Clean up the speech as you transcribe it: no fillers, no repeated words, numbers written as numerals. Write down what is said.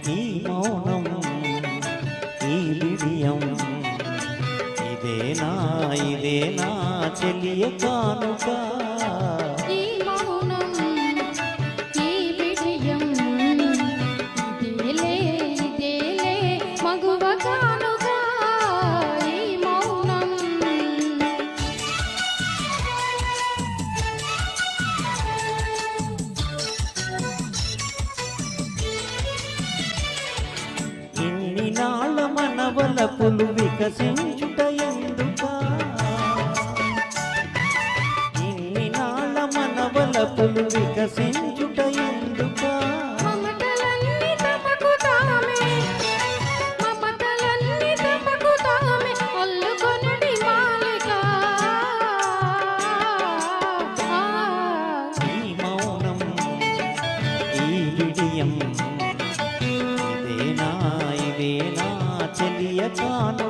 ఈ మౌనం ఈ బిడియం ఇదేనా చెలియ కానుక ఈ మౌనం ఈ బిడియం ఇదేలే మగువ కానుక ఈ మౌనం ఇన్ని నాళ్ళ మనవలపులు వికసించుట ఎందుకా ఇన్ని నాళ్ళ మనవలపులు వికసించుట ఎందుకా మమతలన్నీ తమకు తామే అల్లుకొనడి మాలిక ఈ మౌనం ఈ బిడియం ఇదేనా చెలియ కాను